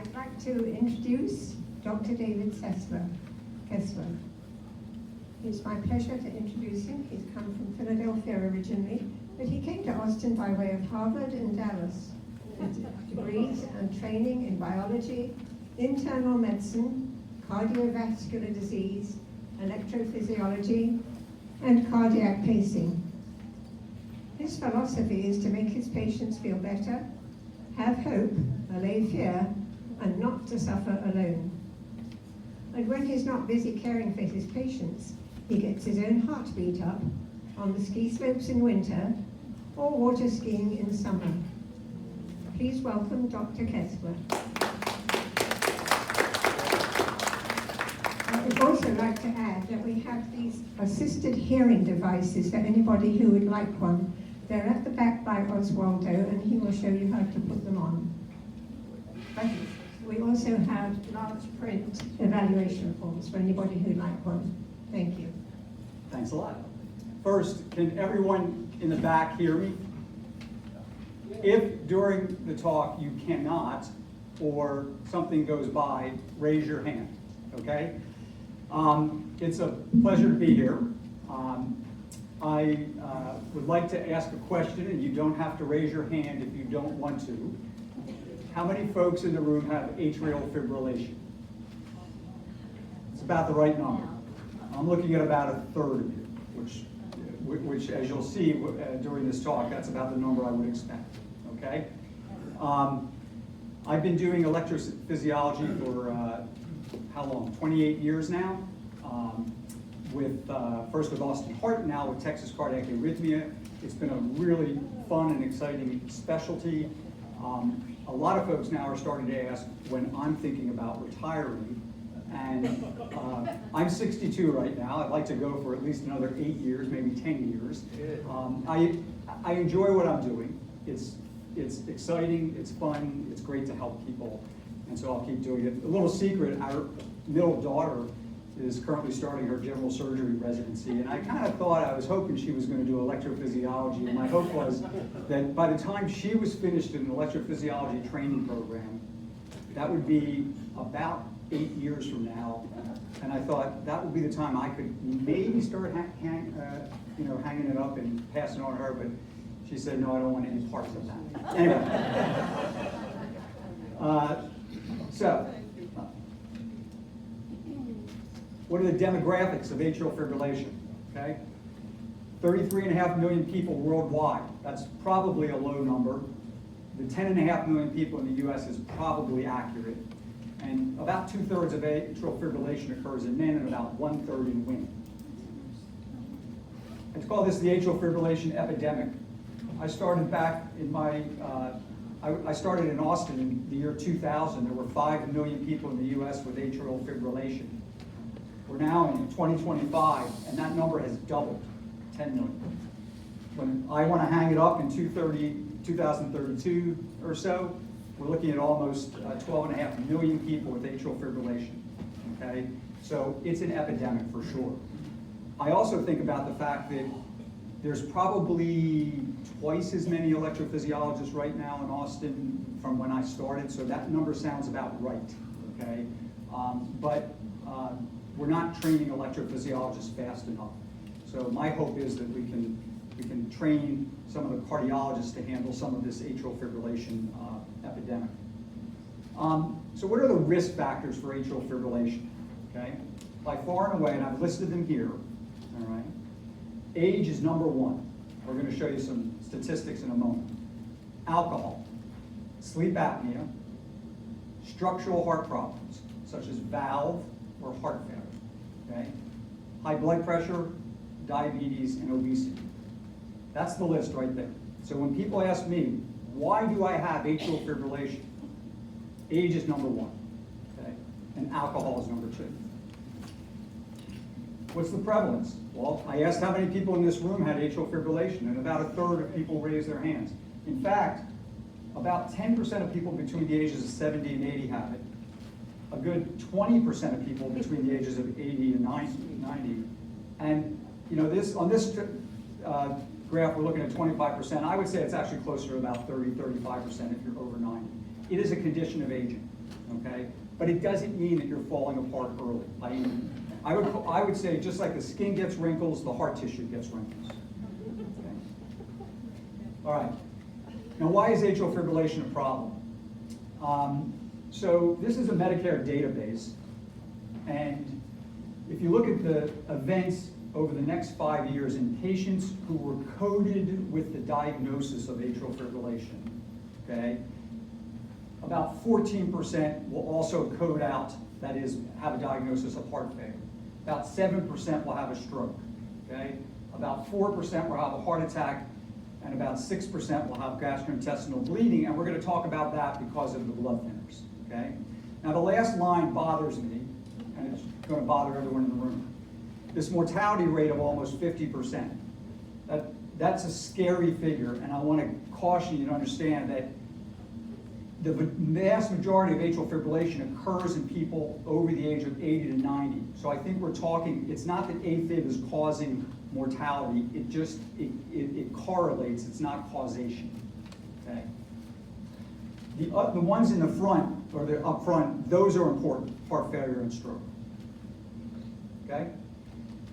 I'd like to introduce Dr. David Kessler. It's my pleasure to introduce him. He's come from Philadelphia originally, but he came to Austin by way of Harvard and Dallas with degrees and training in biology, internal medicine, cardiovascular disease, electrophysiology, and cardiac pacing. His philosophy is to make his patients feel better, have hope, allay fear, and not to suffer alone. And when he's not busy caring for his patients, he gets his own heartbeat up on the ski slopes in winter or water skiing in summer. Please welcome Dr. Kessler. I would also like to add that we have these assisted hearing devices for anybody who would like one. They're at the back by Oswaldo, and he will show you how to put them on. But we also have large print evaluation forms for anybody who'd like one. Thank you. Thanks a lot. First, can everyone in the back hear me? If during the talk you cannot, or something goes by, raise your hand, okay? It's a pleasure to be here. I would like to ask a question, and you don't have to raise your hand if you don't want to. How many folks in the room have atrial fibrillation? It's about the right number. I'm looking at about a third of you, which as you'll see during this talk, that's about the number I would expect, okay? I've been doing electrophysiology for how long? 28 years now. First with Austin Heart, now with Texas Cardiac Arrhythmia. It's been a really fun and exciting specialty. A lot of folks now are starting to ask when I'm thinking about retiring, and I'm 62 right now. I'd like to go for at least another 8 years, maybe 10 years. I enjoy what I'm doing. It's exciting, it's fun, it's great to help people, and so I'll keep doing it. A little secret, our middle daughter is currently starting her general surgery residency, and I kind of thought, I was hoping she was going to do electrophysiology, and my hope was that by the time she was finished in an electrophysiology training program, that would be about 8 years from now, and I thought that would be the time I could maybe start hanging it up and passing it on to her, but she said, no, I don't want any parts of that. Anyway, what are the demographics of atrial fibrillation? Okay, 33.5 million people worldwide. That's probably a low number. The 10.5 million people in the US is probably accurate. And about 2/3 of atrial fibrillation occurs in men and about 1/3 in women. Let's call this the atrial fibrillation epidemic. I started back in I started in Austin in the year 2000. There were 5 million people in the US with atrial fibrillation. We're now in 2025, and that number has doubled, 10 million. When I want to hang it up in 2032 or so, we're looking at almost 12.5 million people with atrial fibrillation, okay? So it's an epidemic for sure. I also think about the fact that there's probably twice as many electrophysiologists right now in Austin from when I started, so that number sounds about right, okay? We're not training electrophysiologists fast enough. So my hope is that we can train some of the cardiologists to handle some of this atrial fibrillation epidemic. So what are the risk factors for atrial fibrillation? Okay, by far and away, and I've listed them here. All right, age is number one. We're going to show you some statistics in a moment. Alcohol, sleep apnea, structural heart problems such as valve or heart failure. Okay, high blood pressure, diabetes, and obesity. That's the list right there. So when people ask me, why do I have atrial fibrillation? Age is number one, okay? And alcohol is number two. What's the prevalence? Well, I asked how many people in this room had atrial fibrillation, and about a third of people raised their hands. In fact, about 10% of people between the ages of 70 and 80 have it. A good 20% of people between the ages of 80 and 90. And on this graph, we're looking at 25%. I would say it's actually closer to about 30, 35% if you're over 90. It is a condition of aging. okay? But it doesn't mean that you're falling apart early. I would say just like the skin gets wrinkles, the heart tissue gets wrinkles. Okay? All right. Now, why is atrial fibrillation a problem? So this is a Medicare database, and if you look at the events over the next 5 years in patients who were coded with the diagnosis of atrial fibrillation, okay, about 14% will also code out, that is, have a diagnosis of heart failure. About 7% will have a stroke, okay? About 4% will have a heart attack, and about 6% will have gastrointestinal bleeding, and we're going to talk about that because of the blood thinners, okay? Now the last line bothers me, and it's going to bother everyone in the room. This mortality rate of almost 50%. That's a scary figure, and I want to caution you to understand that the vast majority of atrial fibrillation occurs in people over the age of 80 to 90. So I think we're talking, it's not that AFib is causing mortality, it correlates, it's not causation, okay? The ones in the front, or the up front, those are important, heart failure and stroke, okay?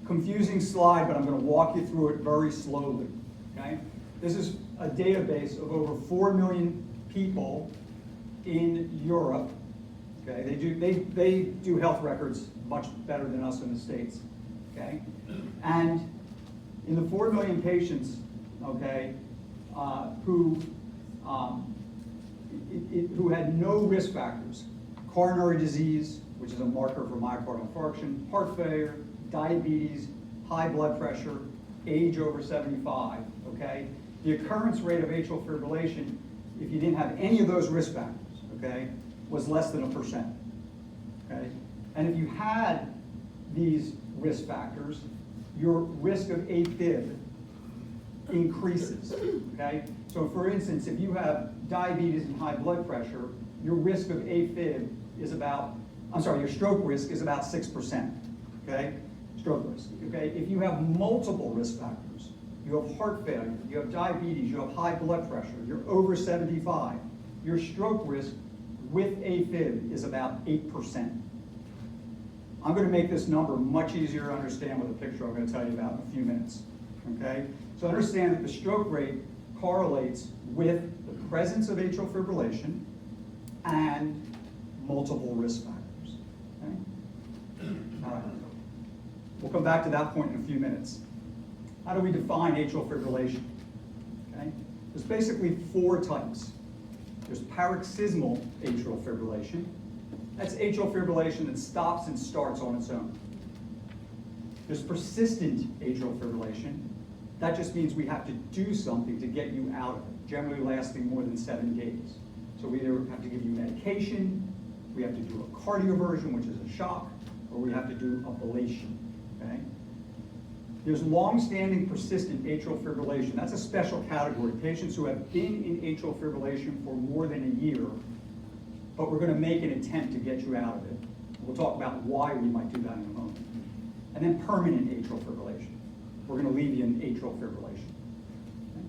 Confusing slide, but I'm going to walk you through it very slowly, okay? This is a database of over 4 million people in Europe, okay? They do health records much better than us in the States, okay? And in the 4 million patients, okay, who had no risk factors, coronary disease, which is a marker for myocardial infarction, heart failure, diabetes, high blood pressure, age over 75, okay? The occurrence rate of atrial fibrillation, if you didn't have any of those risk factors, okay, was less than 1%, okay? And if you had these risk factors, your risk of AFib increases, okay? So for instance, if you have diabetes and high blood pressure, your risk of AFib is about, your stroke risk is about 6%, okay? Stroke risk, okay? If you have multiple risk factors, you have heart failure, you have diabetes, you have high blood pressure, you're over 75, your stroke risk with AFib is about 8%. I'm going to make this number much easier to understand with a picture I'm going to tell you about in a few minutes, okay? So understand that the stroke rate correlates with the presence of atrial fibrillation and multiple risk factors, okay? All right. We'll come back to that point in a few minutes. How do we define atrial fibrillation? Okay? There's basically 4 types. There's paroxysmal atrial fibrillation. That's atrial fibrillation that stops and starts on its own. There's persistent atrial fibrillation. That just means we have to do something to get you out of it, generally lasting more than 7 days. So we either have to give you medication, we have to do a cardioversion, which is a shock, or we have to do ablation, okay? There's long-standing persistent atrial fibrillation. That's a special category, patients who have been in atrial fibrillation for more than a year, but we're going to make an attempt to get you out of it. We'll talk about why we might do that in a moment. And then permanent atrial fibrillation. We're going to leave you in atrial fibrillation. Okay.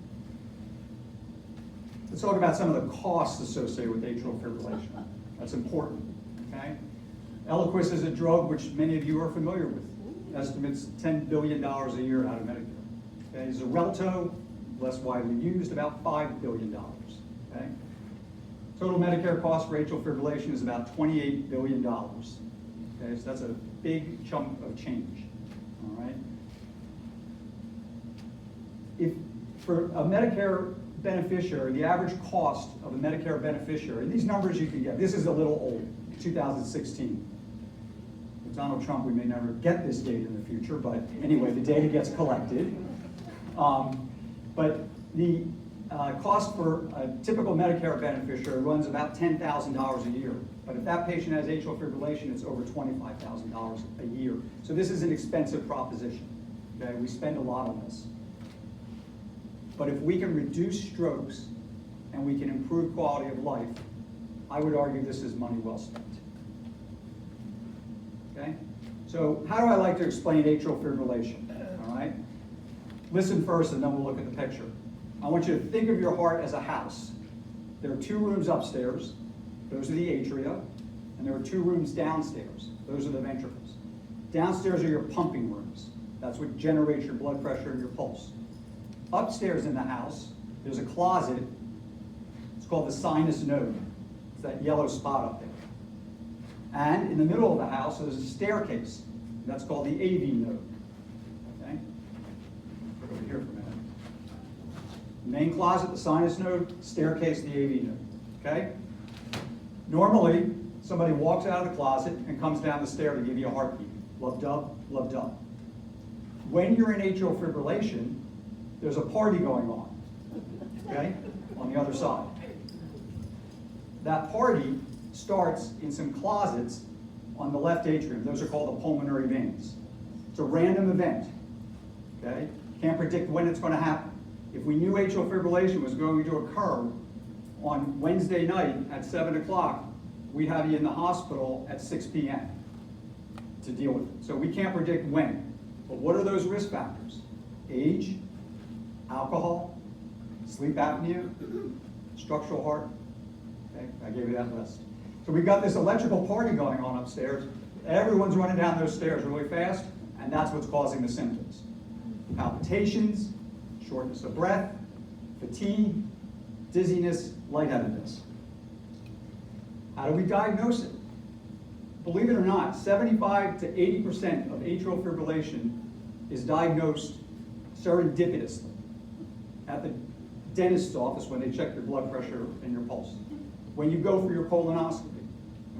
Let's talk about some of the costs associated with atrial fibrillation. That's important, okay? Eliquis is a drug which many of you are familiar with. Estimates $10 billion a year out of Medicare. Okay, Xarelto, less widely used, about $5 billion. Okay? Total Medicare cost for atrial fibrillation is about $28 billion. Okay, so that's a big chunk of change. All right. If for a Medicare beneficiary, the average cost of a Medicare beneficiary, these numbers you can get. This is a little old, 2016. Donald Trump, we may never get this data in the future, but anyway, the data gets collected. But the cost for a typical Medicare beneficiary runs about $10,000 a year. But if that patient has atrial fibrillation, it's over $25,000 a year. So this is an expensive proposition. Okay, we spend a lot on this. But if we can reduce strokes and we can improve quality of life, I would argue this is money well spent. Okay? So how do I like to explain atrial fibrillation? All right? Listen first and then we'll look at the picture. I want you to think of your heart as a house. There are 2 rooms upstairs. Those are the atria. and there are 2 rooms downstairs. Those are the ventricles. Downstairs are your pumping rooms. That's what generates your blood pressure and your pulse. Upstairs in the house, there's a closet. It's called the sinus node. It's that yellow spot up there. And in the middle of the house, there's a staircase. That's called the AV node. Okay? Put it over here for a minute. Main closet, the sinus node, staircase, the AV node. Okay? Normally, somebody walks out of the closet and comes down the stair to give you a heartbeat. Love-dub, love-dub. When you're in atrial fibrillation, there's a party going on, okay, on the other side. That party starts in some closets on the left atrium. Those are called the pulmonary veins. It's a random event, okay? Can't predict when it's going to happen. If we knew atrial fibrillation was going to occur on Wednesday night at 7 o'clock, we'd have you in the hospital at 6 p.m. to deal with it. So we can't predict when. But what are those risk factors? Age, alcohol, sleep apnea, structural heart. Okay, I gave you that list. So we've got this electrical party going on upstairs. Everyone's running down those stairs really fast, and that's what's causing the symptoms. Palpitations, shortness of breath, fatigue, dizziness, lightheadedness. How do we diagnose it? Believe it or not, 75 to 80% of atrial fibrillation is diagnosed serendipitously at the dentist's office when they check your blood pressure and your pulse. When you go for your colonoscopy,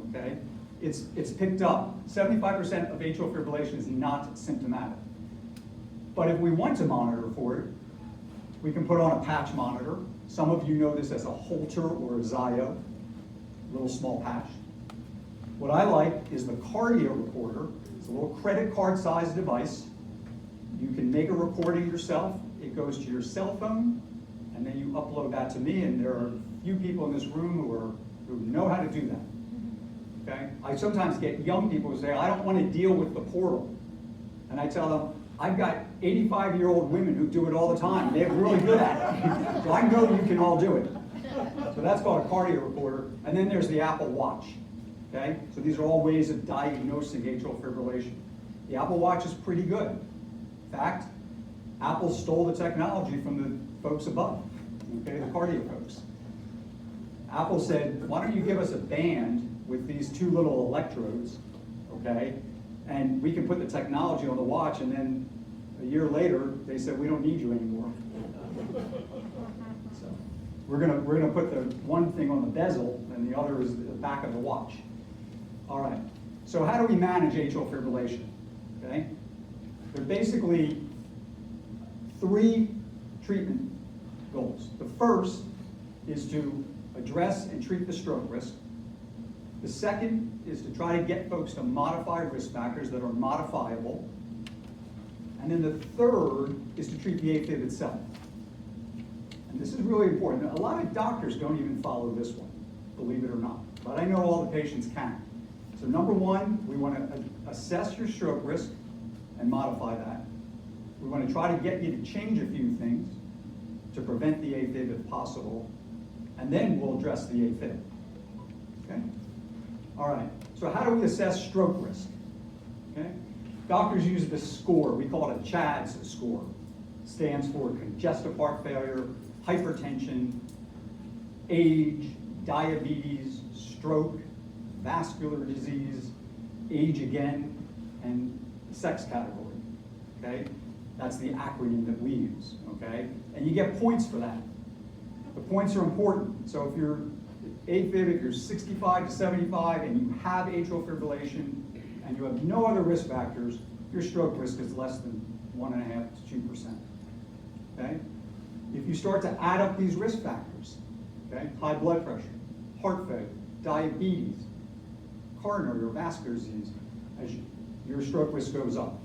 okay, it's picked up. 75% of atrial fibrillation is not symptomatic. But if we want to monitor for it, we can put on a patch monitor. Some of you know this as a Holter or a Zio, little small patch. What I like is the cardio recorder. It's a little credit card sized device. You can make a recording yourself. It goes to your cell phone, and then you upload that to me, and there are a few people in this room who know how to do that. Okay? I sometimes get young people who say, I don't want to deal with the portal. And I tell them, I've got 85-year-old women who do it all the time. They're really good at it. So I know you can all do it. So that's called a cardio recorder. And then there's the Apple Watch. Okay? So these are all ways of diagnosing atrial fibrillation. The Apple Watch is pretty good. In fact, Apple stole the technology from the folks above, okay, the cardio folks. Apple said, why don't you give us a band with these 2 little electrodes, okay, and we can put the technology on the watch, and then a year later, they said, we don't need you anymore. So we're gonna put the one thing on the bezel, and the other is the back of the watch. All right, so how do we manage atrial fibrillation, okay? There are basically 3 treatment goals. The first is to address and treat the stroke risk. The second is to try to get folks to modify risk factors that are modifiable. And then the third is to treat the AFib itself. And this is really important. A lot of doctors don't even follow this one, believe it or not. But I know all the patients can. So number 1, we want to assess your stroke risk and modify that. We want to try to get you to change a few things to prevent the AFib if possible, and then we'll address the AFib. Okay? All right, so how do we assess stroke risk? Okay? Doctors use this score. We call it a CHADS score. It stands for congestive heart failure, hypertension, age, diabetes, stroke, vascular disease, age again, and sex category. Okay? That's the acronym that we use, okay? And you get points for that. The points are important. So if you're AFib, if you're 65 to 75 and you have atrial fibrillation and you have no other risk factors, your stroke risk is less than 1.5 to 2%, okay? If you start to add up these risk factors, okay, high blood pressure, heart failure, diabetes, coronary or vascular disease, your stroke risk goes up.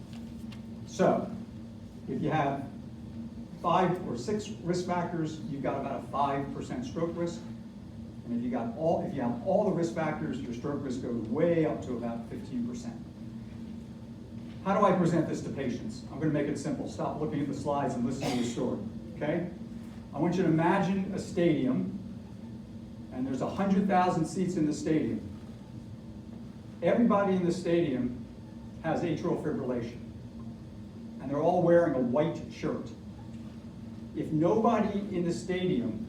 So, if you have 5 or 6 risk factors, you've got about a 5% stroke risk. And if you have all the risk factors, your stroke risk goes way up to about 15%. How do I present this to patients? I'm going to make it simple. Stop looking at the slides and listen to the story, okay? I want you to imagine a stadium, and there's 100,000 seats in the stadium. everybody in the stadium has atrial fibrillation, and they're all wearing a white shirt. If nobody in the stadium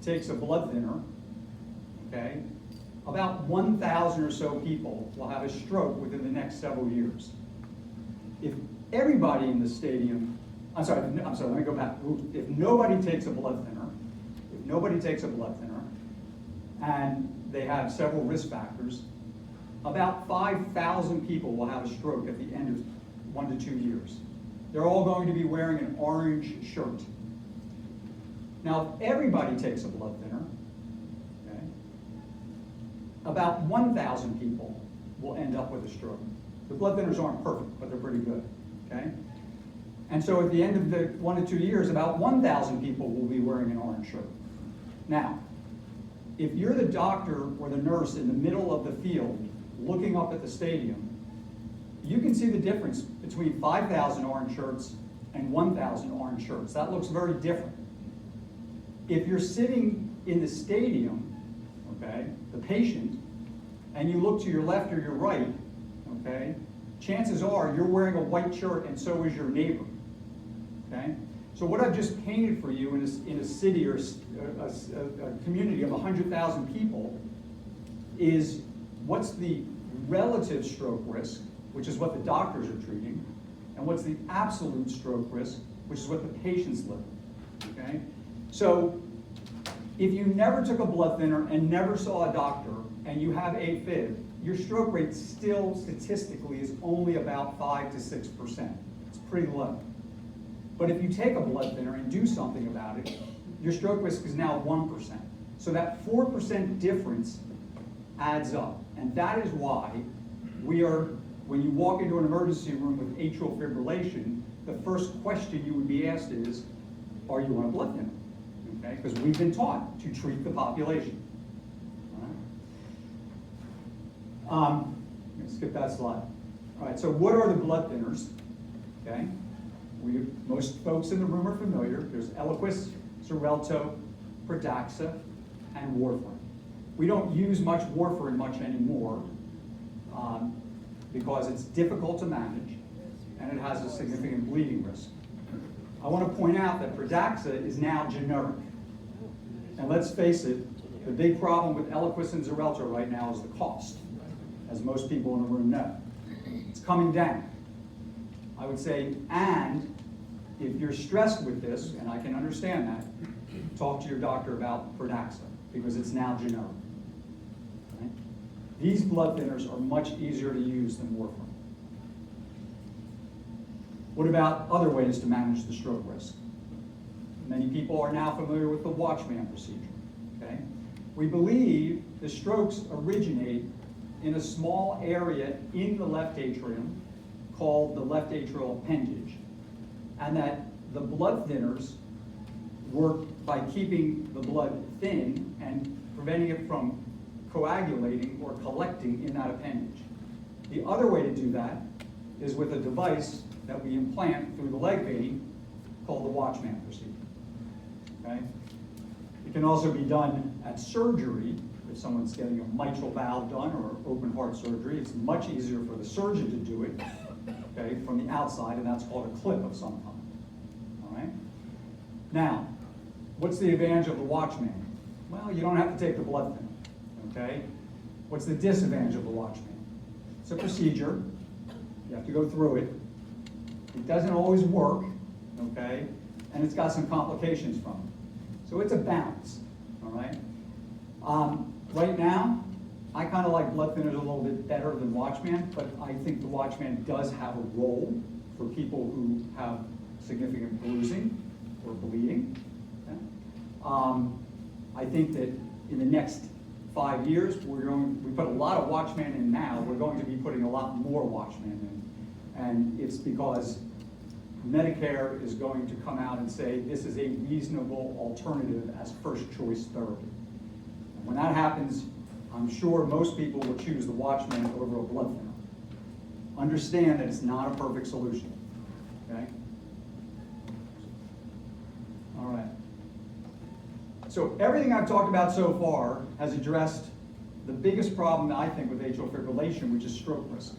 takes a blood thinner, okay, about 1,000 or so people will have a stroke within the next several years. If everybody in the stadium, let me go back. If nobody takes a blood thinner, and they have several risk factors, about 5,000 people will have a stroke at the end of 1 to 2 years. They're all going to be wearing an orange shirt. Now, if everybody takes a blood thinner, okay, about 1,000 people will end up with a stroke. The blood thinners aren't perfect, but they're pretty good, okay? And so at the end of the 1 to 2 years, about 1,000 people will be wearing an orange shirt. Now, if you're the doctor or the nurse in the middle of the field looking up at the stadium, you can see the difference between 5,000 orange shirts and 1,000 orange shirts. That looks very different. If you're sitting in the stadium, okay, the patient, and you look to your left or your right, okay, chances are you're wearing a white shirt and so is your neighbor, okay? So what I've just painted for you in a city or a community of 100,000 people is what's the relative stroke risk, which is what the doctors are treating, and what's the absolute stroke risk, which is what the patients live with, okay? So if you never took a blood thinner and never saw a doctor and you have AFib, your stroke rate still statistically is only about 5 to 6%. It's pretty low. But if you take a blood thinner and do something about it, your stroke risk is now 1%. So that 4% difference adds up. And that is why when you walk into an emergency room with atrial fibrillation, the first question you would be asked is, are you on a blood thinner? Okay, because we've been taught to treat the population. All right. Let me skip that slide. All right, so what are the blood thinners? Okay, most folks in the room are familiar. There's Eliquis, Xarelto, Pradaxa, and warfarin. We don't use much warfarin much anymore because it's difficult to manage and it has a significant bleeding risk. I want to point out that Pradaxa is now generic. And let's face it, the big problem with Eliquis and Xarelto right now is the cost, as most people in the room know. It's coming down. I would say, and if you're stressed with this, and I can understand that, talk to your doctor about Pradaxa, because it's now generic. Right? These blood thinners are much easier to use than warfarin. What about other ways to manage the stroke risk? Many people are now familiar with the Watchman procedure. Okay? We believe the strokes originate in a small area in the left atrium called the left atrial appendage, and that the blood thinners work by keeping the blood thin and preventing it from coagulating or collecting in that appendage. The other way to do that is with a device that we implant through the leg vein called the Watchman procedure. Okay? It can also be done at surgery if someone's getting a mitral valve done or open heart surgery. It's much easier for the surgeon to do it, okay, from the outside, and that's called a clip of some kind. All right? Now, what's the advantage of the Watchman? Well, you don't have to take the blood thinner, okay? What's the disadvantage of the Watchman? It's a procedure. You have to go through it. It doesn't always work, okay? And it's got some complications from it. So it's a balance, all right? Right now, I kind of like blood thinners a little bit better than Watchman, but I think the Watchman does have a role for people who have significant bruising or bleeding. Okay? I think that in the next 5 years, we put a lot of Watchman in now, we're going to be putting a lot more Watchman in. And it's because Medicare is going to come out and say this is a reasonable alternative as first choice therapy. And when that happens, I'm sure most people will choose the Watchman over a blood thinner. Understand that it's not a perfect solution, okay? All right. So everything I've talked about so far has addressed the biggest problem, I think, with atrial fibrillation, which is stroke risk.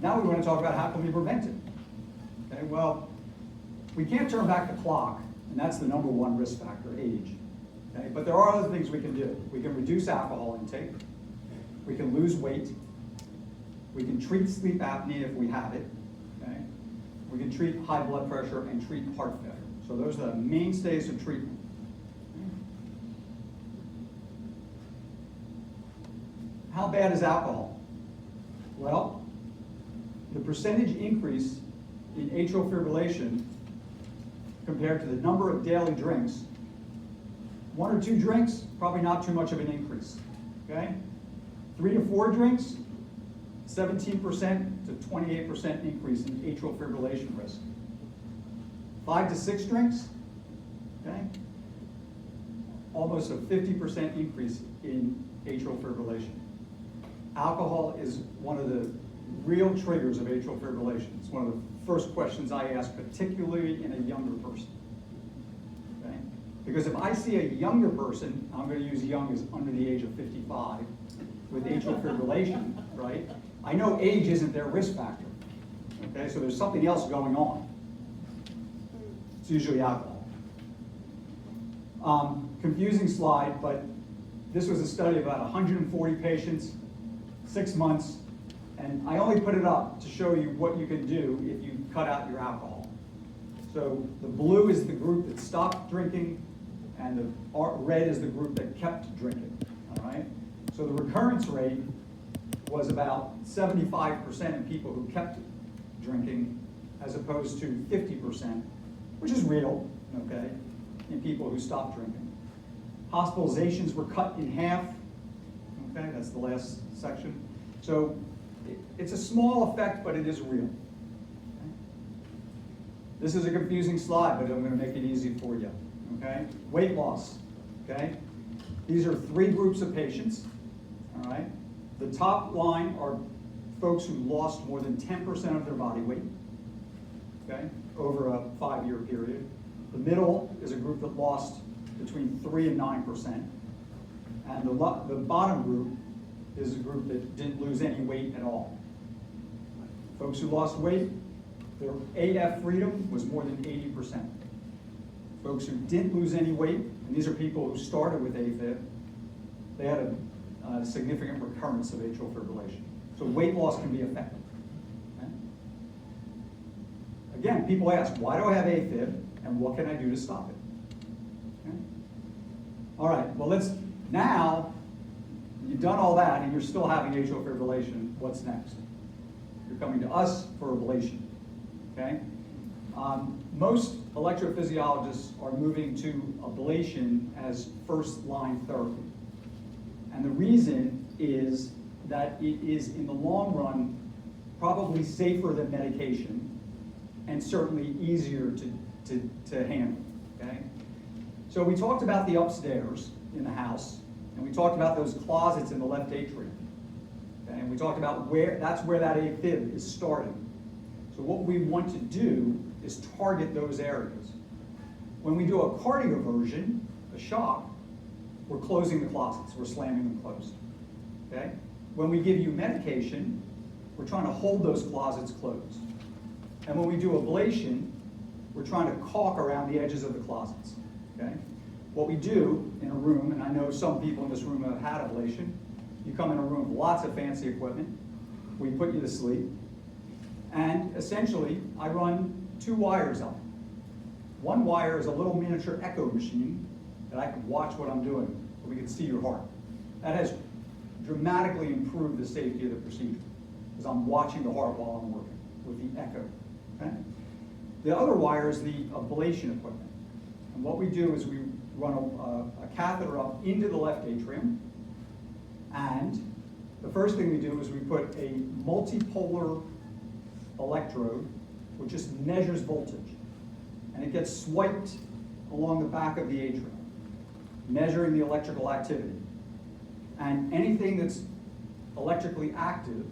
Now we want to talk about how can we prevent it. Okay, well, we can't turn back the clock, and that's the number one risk factor, age. Okay, but there are other things we can do. We can reduce alcohol intake. We can lose weight. We can treat sleep apnea if we have it. Okay? We can treat high blood pressure and treat heart failure. So those are the mainstays of treatment. How bad is alcohol? Well, the percentage increase in atrial fibrillation compared to the number of daily drinks, 1 or 2 drinks, probably not too much of an increase. Okay? 3 to 4 drinks, 17% to 28% increase in atrial fibrillation risk. 5 to 6 drinks, okay? Almost a 50% increase in atrial fibrillation. Alcohol is one of the real triggers of atrial fibrillation. It's one of the first questions I ask, particularly in a younger person. Okay? Because if I see a younger person, I'm going to use young as under the age of 55, with atrial fibrillation, right? I know age isn't their risk factor. Okay, so there's something else going on. It's usually alcohol. Confusing slide, but this was a study of about 140 patients, 6 months, and I only put it up to show you what you can do if you cut out your alcohol. So the blue is the group that stopped drinking, and the red is the group that kept drinking, all right? So the recurrence rate was about 75% in people who kept drinking, as opposed to 50%, which is real, okay, in people who stopped drinking. Hospitalizations were cut in half, okay, that's the last section. So it's a small effect, but it is real. Okay? This is a confusing slide, but I'm going to make it easy for you, okay? Weight loss, okay? These are 3 groups of patients, all right? The top line are folks who lost more than 10% of their body weight, okay, over a 5-year period. The middle is a group that lost between 3 and 9%. And the bottom group is a group that didn't lose any weight at all. Folks who lost weight, their AF freedom was more than 80%. Folks who didn't lose any weight, and these are people who started with AFib, they had a significant recurrence of atrial fibrillation. So weight loss can be effective. Okay? Again, people ask, why do I have AFib, and what can I do to stop it? Okay? All right, well now, you've done all that and you're still having atrial fibrillation, what's next? You're coming to us for ablation, okay? Most electrophysiologists are moving to ablation as first-line therapy. And the reason is that it is, in the long run, probably safer than medication and certainly easier to handle, okay? So we talked about the upstairs in the house, and we talked about those closets in the left atrium. Okay? And we talked about that's where that AFib is starting. So what we want to do is target those areas. When we do a cardioversion, a shock, we're closing the closets, we're slamming them closed. Okay? When we give you medication, we're trying to hold those closets closed. And when we do ablation, we're trying to caulk around the edges of the closets. Okay? What we do in a room, and I know some people in this room have had ablation, you come in a room with lots of fancy equipment, we put you to sleep, and essentially I run 2 wires up. One wire is a little miniature echo machine that I can watch what I'm doing, so we can see your heart. That has dramatically improved the safety of the procedure, because I'm watching the heart while I'm working with the echo. Okay? The other wire is the ablation equipment. And what we do is we run a catheter up into the left atrium, and the first thing we do is we put a multipolar electrode which just measures voltage, and it gets swiped along the back of the atrium, measuring the electrical activity. And anything that's electrically active,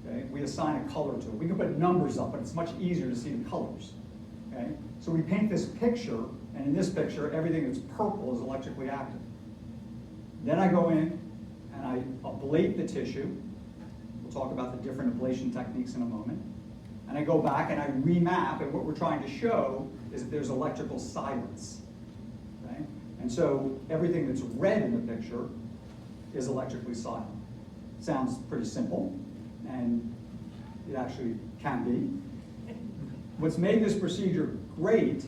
okay, we assign a color to it. We can put numbers up, but it's much easier to see the colors. Okay? So we paint this picture, and in this picture, everything that's purple is electrically active. Then I go in and I ablate the tissue. We'll talk about the different ablation techniques in a moment. And I go back and I remap, and what we're trying to show is that there's electrical silence. Okay? And so everything that's red in the picture is electrically silent. Sounds pretty simple, and it actually can be. What's made this procedure great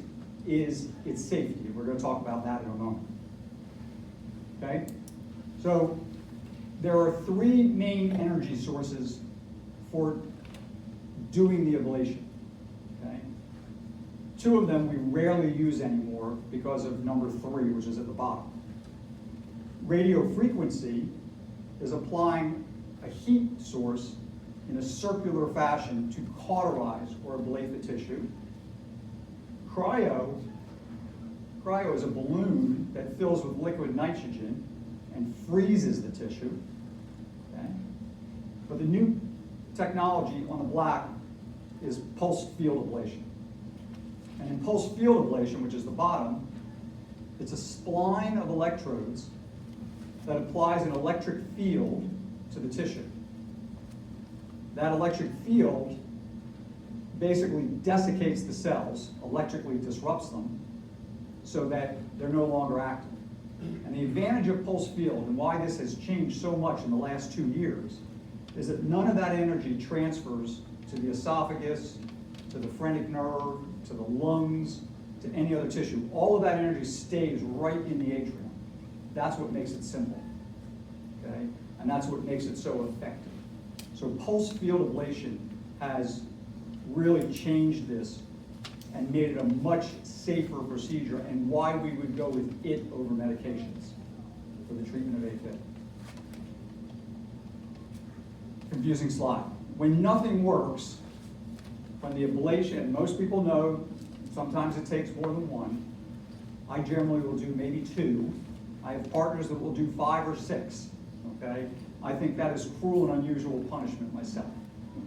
is its safety. We're going to talk about that in a moment. Okay? So there are three main energy sources for doing the ablation. Okay? Two of them we rarely use anymore because of number 3, which is at the bottom. Radio frequency is applying a heat source in a circular fashion to cauterize or ablate the tissue. Cryo is a balloon that fills with liquid nitrogen and freezes the tissue. Okay? But the new technology on the black is pulsed field ablation. And in pulsed field ablation, which is the bottom, it's a spline of electrodes that applies an electric field to the tissue. That electric field basically desiccates the cells, electrically disrupts them, so that they're no longer active. And the advantage of pulse field, and why this has changed so much in the last 2 years, is that none of that energy transfers to the esophagus, to the phrenic nerve, to the lungs, to any other tissue. All of that energy stays right in the atrium. That's what makes it simple, okay? And that's what makes it so effective. So pulse field ablation has really changed this and made it a much safer procedure, and why we would go with it over medications for the treatment of AFib. Confusing slide. When nothing works, when the ablation, most people know, sometimes it takes more than one. I generally will do maybe 2. I have partners that will do 5 or 6, okay? I think that is cruel and unusual punishment myself,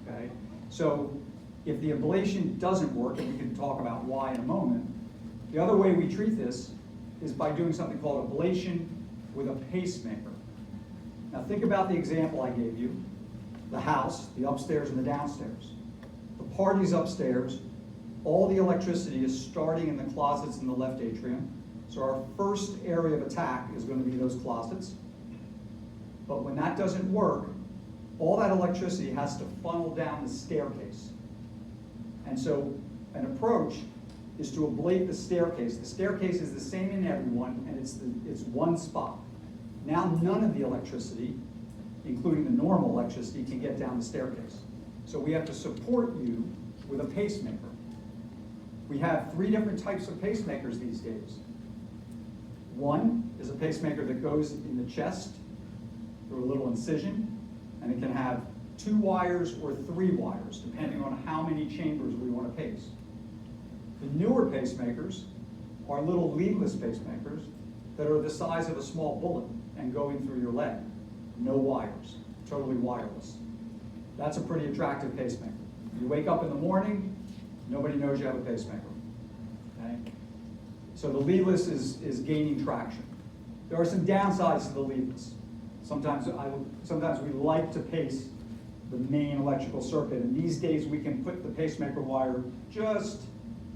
okay? So if the ablation doesn't work, and we can talk about why in a moment, the other way we treat this is by doing something called ablation with a pacemaker. Now think about the example I gave you, the house, the upstairs and the downstairs. The party's upstairs, all the electricity is starting in the closets in the left atrium, so our first area of attack is going to be those closets. But when that doesn't work, all that electricity has to funnel down the staircase. And so an approach is to ablate the staircase. The staircase is the same in everyone, and it's one spot. Now none of the electricity, including the normal electricity, can get down the staircase. So we have to support you with a pacemaker. We have 3 different types of pacemakers these days. One is a pacemaker that goes in the chest through a little incision, and it can have 2 wires or 3 wires, depending on how many chambers we want to pace. The newer pacemakers are little leadless pacemakers that are the size of a small bullet and go in through your leg. No wires, totally wireless. That's a pretty attractive pacemaker. You wake up in the morning, nobody knows you have a pacemaker. Okay? So the leadless is gaining traction. There are some downsides to the leadless. Sometimes we like to pace the main electrical circuit, and these days we can put the pacemaker wire just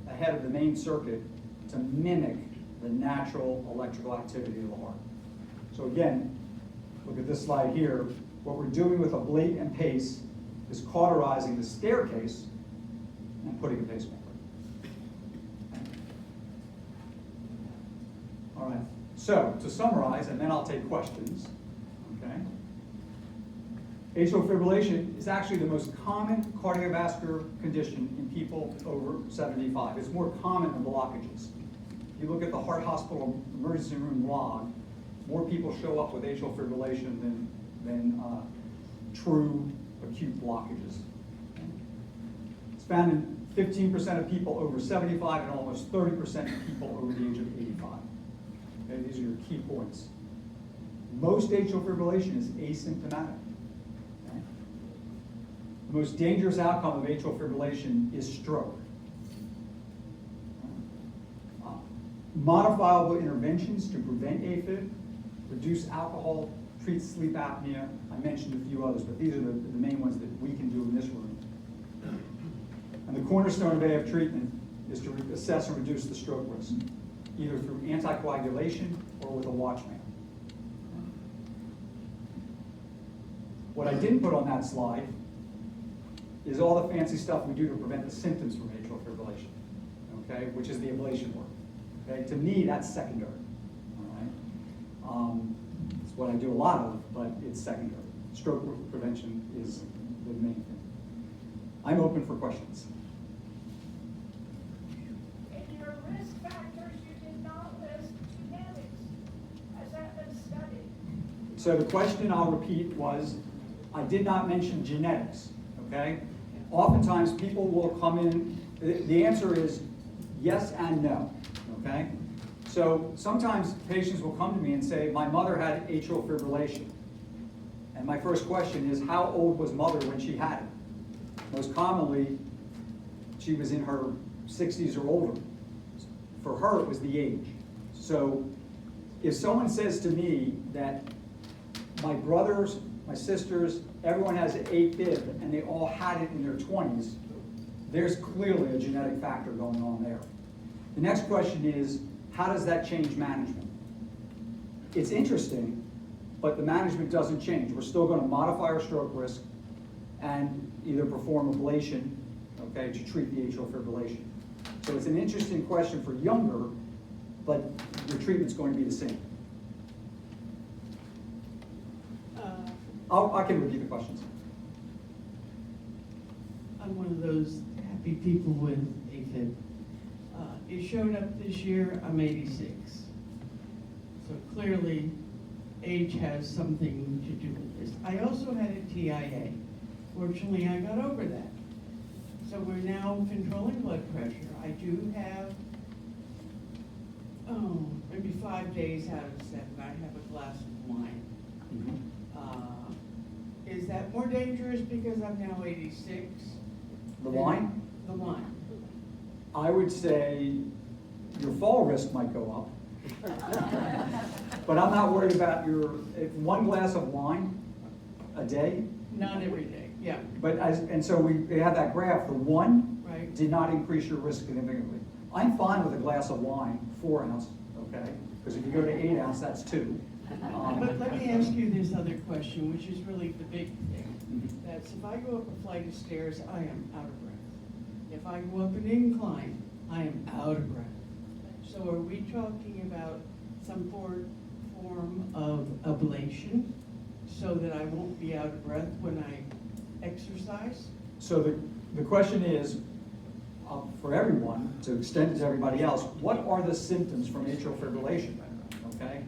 ahead of the main circuit to mimic the natural electrical activity of the heart. So again, look at this slide here. What we're doing with ablate and pace is cauterizing the staircase and putting a pacemaker. All right, so to summarize, and then I'll take questions, okay? Atrial fibrillation is actually the most common cardiovascular condition in people over 75. It's more common than blockages. If you look at the heart hospital emergency room log, more people show up with atrial fibrillation than true acute blockages. It's found in 15% of people over 75 and almost 30% of people over the age of 85. Okay, these are your key points. Most atrial fibrillation is asymptomatic. Okay? The most dangerous outcome of atrial fibrillation is stroke. Modifiable interventions to prevent AFib, reduce alcohol treats sleep apnea. I mentioned a few others, but these are the main ones that we can do in this room. And the cornerstone of AF treatment is to assess and reduce the stroke risk, either through anticoagulation or with a watchman. What I didn't put on that slide is all the fancy stuff we do to prevent the symptoms from atrial fibrillation, okay, which is the ablation work. Okay, to me, that's secondary. All right, it's what I do a lot of, but it's secondary. Stroke prevention is the main thing. I'm open for questions. In your risk factors, you did not list genetics. Has that been studied? So the question I'll repeat was, I did not mention genetics, okay? Oftentimes people will come in, the answer is yes and no, okay? So sometimes patients will come to me and say, my mother had atrial fibrillation. And my first question is, how old was mother when she had it? Most commonly, she was in her 60s or older. For her, it was the age. So if someone says to me that my brothers, my sisters, everyone has AFib and they all had it in their 20s, there's clearly a genetic factor going on there. The next question is, how does that change management? It's interesting, but the management doesn't change. We're still going to modify our stroke risk and either perform ablation, okay, to treat the atrial fibrillation. So it's an interesting question for younger, but your treatment's going to be the same. I can repeat the questions. I'm one of those happy people with AFib. It showed up this year, I'm 86. So clearly, age has something to do with this. I also had a TIA. Fortunately, I got over that. So we're now controlling blood pressure. I do have, maybe 5 days out of 7, I have a glass of wine. Is that more dangerous because I'm now 86? The wine? The wine. I would say your fall risk might go up. But I'm not worried about if one glass of wine a day. Not every day, yeah. But so we have that graph. The one Right. did not increase your risk significantly. I'm fine with a glass of wine, 4 ounce, okay? Because if you go to 8 ounce, that's 2. But let me ask you this other question, which is really the big thing. That's if I go up a flight of stairs, I am out of breath. If I go up an incline, I am out of breath. So are we talking about some form of ablation so that I won't be out of breath when I exercise? So the question is, for everyone, to extend it to everybody else, what are the symptoms from atrial fibrillation, okay?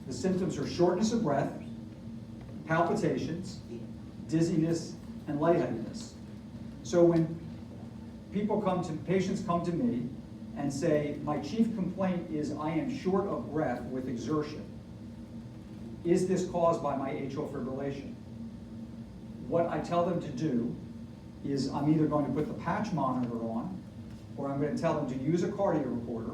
The symptoms are shortness of breath, palpitations, dizziness, and lightheadedness. So when patients come to me and say, my chief complaint is I am short of breath with exertion. Is this caused by my atrial fibrillation? What I tell them to do is I'm either going to put the patch monitor on, or I'm going to tell them to use a cardio recorder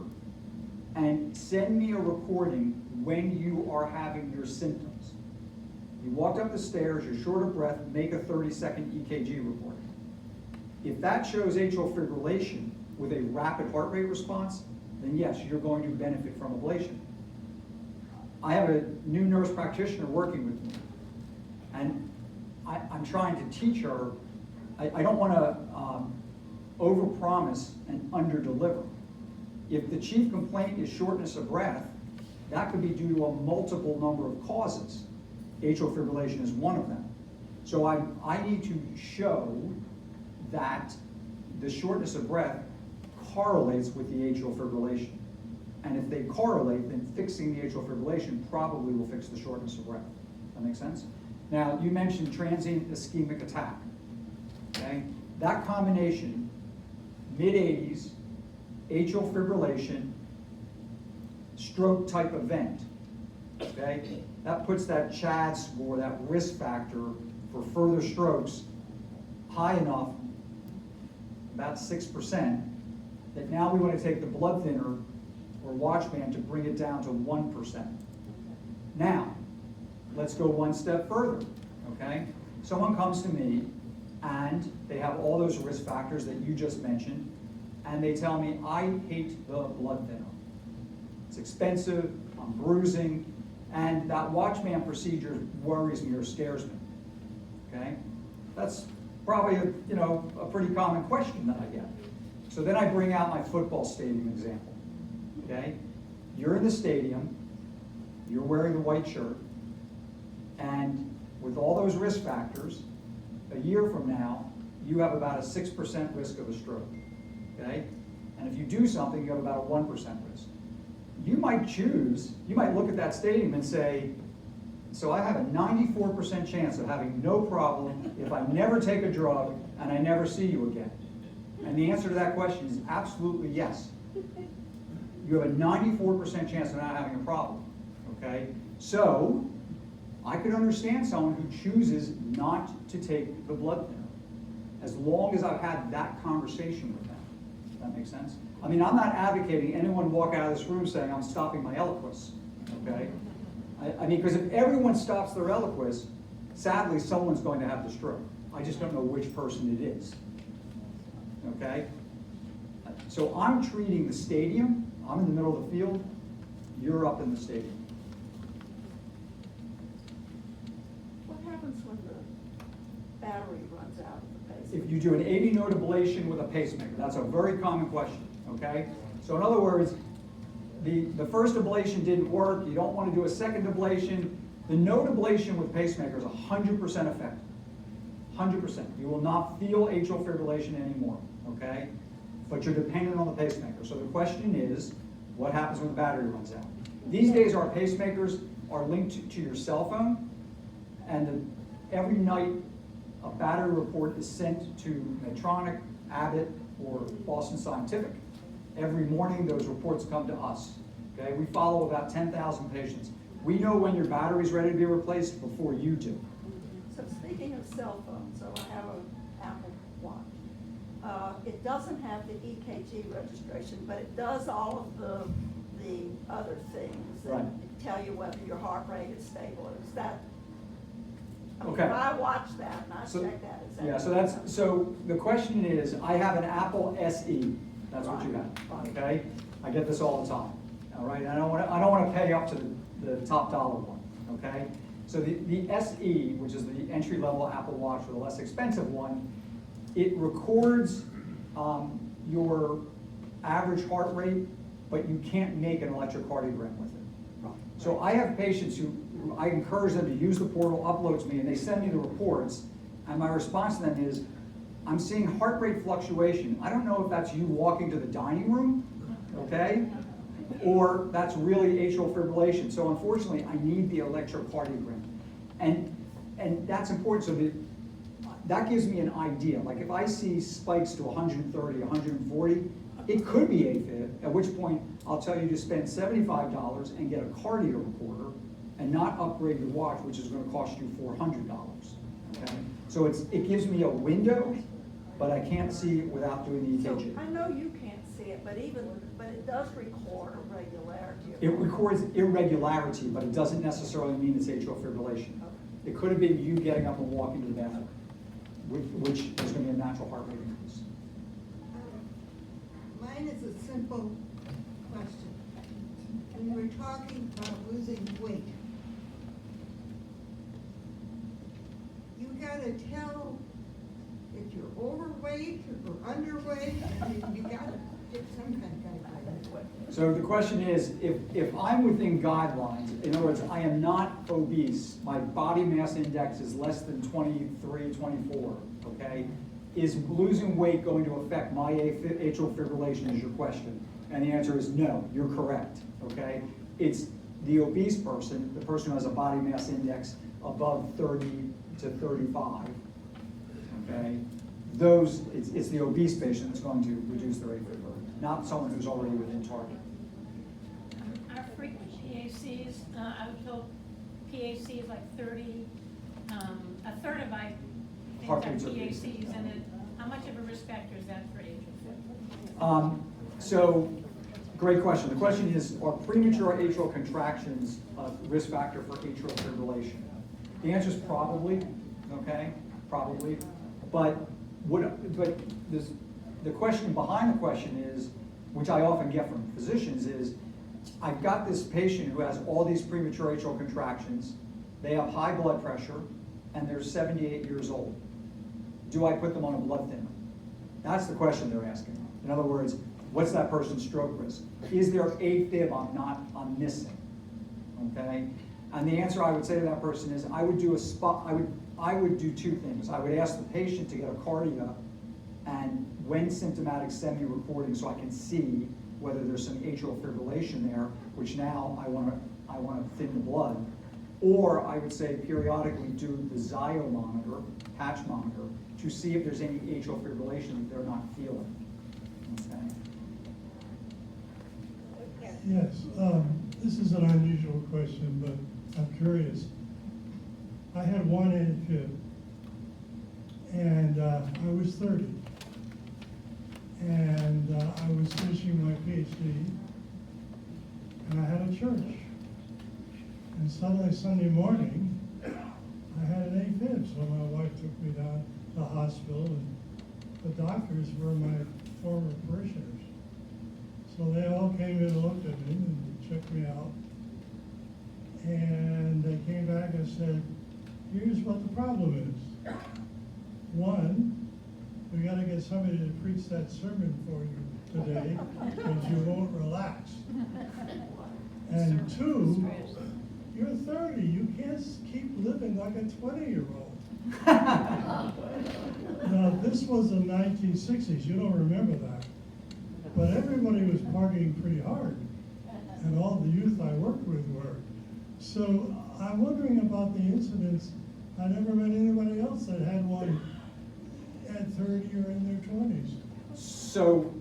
and send me a recording when you are having your symptoms. You walked up the stairs, you're short of breath, make a 30-second EKG recording. If that shows atrial fibrillation with a rapid heart rate response, then yes, you're going to benefit from ablation. I have a new nurse practitioner working with me, and I'm trying to teach her. I don't want to overpromise and underdeliver. If the chief complaint is shortness of breath, that could be due to a multiple number of causes. Atrial fibrillation is one of them. So I need to show that the shortness of breath correlates with the atrial fibrillation. And if they correlate, then fixing the atrial fibrillation probably will fix the shortness of breath. That make sense? Now, you mentioned transient ischemic attack. Okay? That combination, mid-80s, atrial fibrillation, stroke type event, okay? That puts that CHAD score, that risk factor for further strokes, high enough, about 6%, that now we want to take the blood thinner or watchman to bring it down to 1%. Now, let's go one step further, okay? Someone comes to me and they have all those risk factors that you just mentioned, and they tell me, I hate the blood thinner. It's expensive, I'm bruising, and that Watchman procedure worries me or scares me, okay? That's probably a pretty common question that I get. So then I bring out my football stadium example, okay? You're in the stadium, you're wearing the white shirt, and with all those risk factors, a year from now, you have about a 6% risk of a stroke, okay? And if you do something, you have about a 1% risk. You might look at that stadium and say, so I have a 94% chance of having no problem if I never take a drug and I never see you again. And the answer to that question is absolutely yes. You have a 94% chance of not having a problem, okay? So, I could understand someone who chooses not to take the blood thinner, as long as I've had that conversation with them. Does that make sense? I mean, I'm not advocating anyone walk out of this room saying I'm stopping my Eliquis, okay? I mean, because if everyone stops their Eliquis, sadly, someone's going to have the stroke. I just don't know which person it is, okay? So I'm treating the stadium, I'm in the middle of the field, you're up in the stadium. What happens when the battery runs out of the pacemaker? If you do an 80-node ablation with a pacemaker, that's a very common question, okay? So in other words, the first ablation didn't work, you don't want to do a second ablation. The node ablation with pacemaker is 100% effective, 100%. You will not feel atrial fibrillation anymore, okay? But you're dependent on the pacemaker. So the question is, what happens when the battery runs out? These days our pacemakers are linked to your cell phone, and every night a battery report is sent to Medtronic, Abbott, or Boston Scientific. Every morning those reports come to us, okay? We follow about 10,000 patients. We know when your battery's ready to be replaced before you do. So speaking of cell phones, so I have an Apple Watch. It doesn't have the EKG registration, but it does all of the other things that Right. tell you whether your heart rate is stable. Is that, I mean, Okay. if I watch that and I So- check that, is that? Yeah, so the question is, I have an Apple SE, that's what you have, Right. okay? I get this all the time, all right? I don't want to pay up to the top dollar one, okay? So the SE, which is the entry-level Apple Watch, or the less expensive one, it records your average heart rate, but you can't make an electrocardiogram with it. So I have patients who I encourage them to use the portal, upload to me, and they send me the reports, and my response to them is, I'm seeing heart rate fluctuation. I don't know if that's you walking to the dining room, okay? Or that's really atrial fibrillation. So unfortunately, I need the electrocardiogram. And that's important, so that gives me an idea. Like if I see spikes to 130, 140, it could be AFib, at which point I'll tell you to spend $75 and get a cardio recorder and not upgrade your watch, which is going to cost you $400, okay? So it gives me a window, but I can't see it without doing the So EKG. I know you can't see it, but it does record irregularity. It records irregularity, but it doesn't necessarily mean it's atrial fibrillation. It could have been you getting up and walking to the bathroom, which is going to be a natural heart rate increase. Mine is a simple question. When we're talking about losing weight, you gotta tell if you're overweight or underweight, I mean, you gotta get some kind of guideline. So the question is, if I'm within guidelines, in other words, I am not obese, my body mass index is less than 23, 24, okay? Is losing weight going to affect my atrial fibrillation is your question? And the answer is no, you're correct, okay? It's the obese person, the person who has a body mass index above 30 to 35, okay? It's the obese patient that's going to reduce their atrial fibrillation, not someone who's already within target. Our frequent PACs, I was told PAC is like 30, a third of my things are Heart rates are PACs, and how much of a risk factor is that for atrial fibrillation? So Great question. The question is, are premature atrial contractions a risk factor for atrial fibrillation? The answer is probably, okay, probably. But the question behind the question is, which I often get from physicians, is I've got this patient who has all these premature atrial contractions, they have high blood pressure, and they're 78 years old. Do I put them on a blood thinner? That's the question they're asking. In other words, what's that person's stroke risk? Is there AFib I'm missing? Okay? And the answer I would say to that person is I would do two things. I would ask the patient to get a cardia and when symptomatic send me recording so I can see whether there's some atrial fibrillation there, which now I want to thin the blood. Or I would say periodically do the Zio monitor, patch monitor, to see if there's any atrial fibrillation that they're not feeling. Okay. Yes, this is an unusual question, but I'm curious. I had one AFib, and I was 30. And I was finishing my PhD, and I had a church. And suddenly, Sunday morning, I had an AFib, so my wife took me down to the hospital, and the doctors were my former parishioners. So they all came in and looked at me and checked me out. And they came back and said, here's what the problem is. One, we got to get somebody to preach that sermon for you today, because you won't relax. And two, you're 30. You can't keep living like a 20-year-old. Now, this was the 1960s. You don't remember that. But everybody was partying pretty hard, and all the youth I worked with were. So I'm wondering about the incidents. I never met anybody else that had one at 30 or in their 20s. So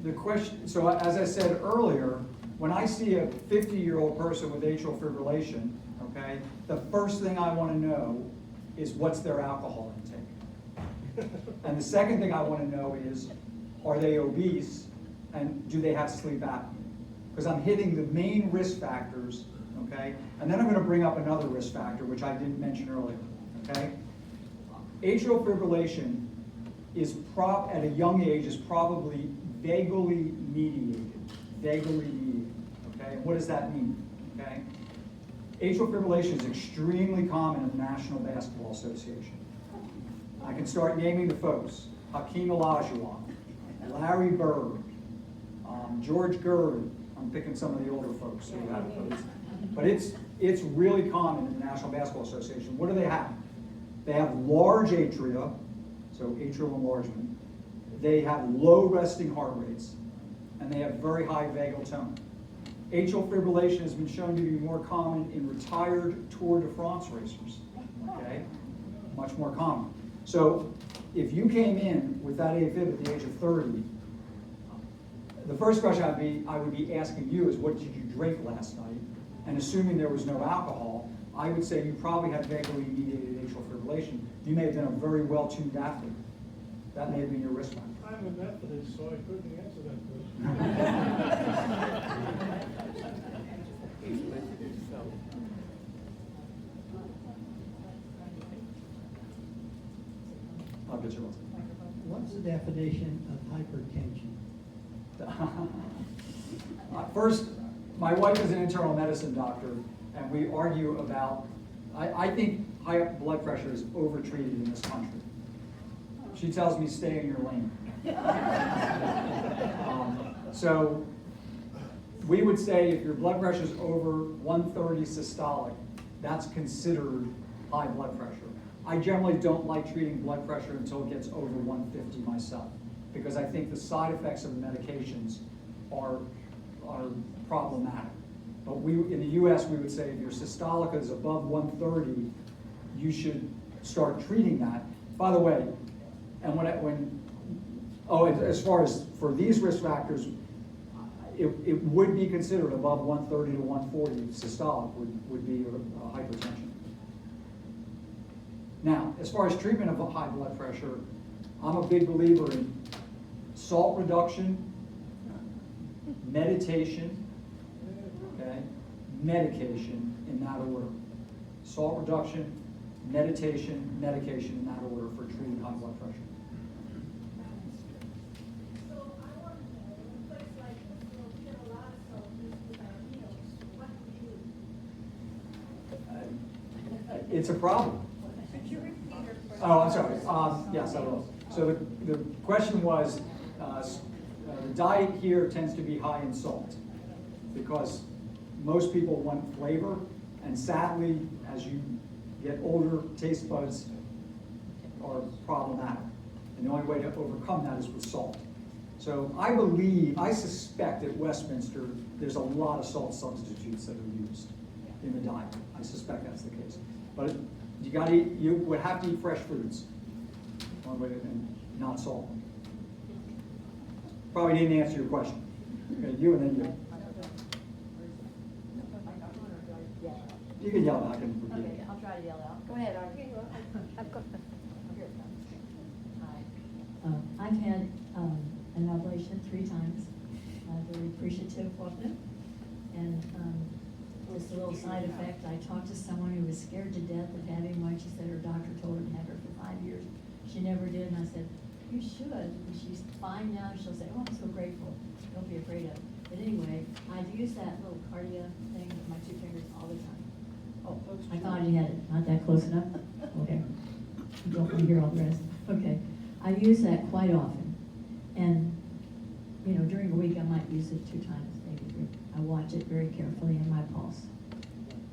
the question, so as I said earlier, when I see a 50-year-old person with atrial fibrillation, okay, the first thing I want to know is what's their alcohol intake. And the second thing I want to know is, are they obese and do they have sleep apnea? Because I'm hitting the main risk factors, okay? And then I'm going to bring up another risk factor, which I didn't mention earlier, okay? Atrial fibrillation is at a young age is probably vagally mediated, okay? And what does that mean, okay? Atrial fibrillation is extremely common in the National Basketball Association. I can start naming the folks: Hakeem Olajuwon, Larry Bird, George Gurley. I'm picking some of the older folks who have those. But it's really common in the National Basketball Association. What do they have? They have large atria, so atrial enlargement. They have low resting heart rates, and they have very high vagal tone. Atrial fibrillation has been shown to be more common in retired Tour de France racers, okay? Much more common. So if you came in with that AFib at the age of 30, the first question I would be asking you is, what did you drink last night? And assuming there was no alcohol, I would say you probably had vagally mediated atrial fibrillation. You may have been a very well-tuned athlete. That may have been your risk factor. I'm a Methodist, so I couldn't answer that question. I'll get you one. What's the definition of hypertension? First, my wife is an internal medicine doctor, and we argue about, I think high blood pressure is overtreated in this country. She tells me stay in your lane. So we would say if your blood pressure is over 130 systolic, that's considered high blood pressure. I generally don't like treating blood pressure until it gets over 150 myself, because I think the side effects of the medications are problematic. But in the US, we would say if your systolic is above 130, you should start treating that. By the way, and as far as for these risk factors, it would be considered above 130 to 140 systolic would be hypertension. Now, as far as treatment of high blood pressure, I'm a big believer in salt reduction, meditation, okay, medication in that order. Salt reduction, meditation, medication in that order for treating high blood pressure. So I want to know, in a place like this, where we get a lot of salt used with our meals, what do you do? It's a problem. Could you repeat your question? Oh, I'm sorry. Yes, I will. So the question was, the diet here tends to be high in salt because most people want flavor, and sadly, as you get older, taste buds are problematic. And the only way to overcome that is with salt. So I suspect at Westminster, there's a lot of salt substitutes that are used in the diet. I suspect that's the case. But you would have to eat fresh foods. One way to, and not salt. Probably didn't answer your question. Okay, you and then you. You can yell, I can repeat Okay, it. I'll try to yell out. Go ahead, Artie. I've got the. Here it comes. Hi. I've had an ablation 3 times. I'm very appreciative of them. And just a little side effect, I talked to someone who was scared to death of having one. She said her doctor told her to have her for 5 years. She never did, and I said, you should. And she's fine now. She'll say, oh, I'm so grateful. Don't be afraid of it. But anyway, I use that little cardia thing with my 2 fingers all the time. Oh, I thought you had it, not that close enough? Okay. You don't want to hear all the rest. Okay. I use that quite often. And, you know, during the week I might use it 2 times, maybe 3. I watch it very carefully in my pulse.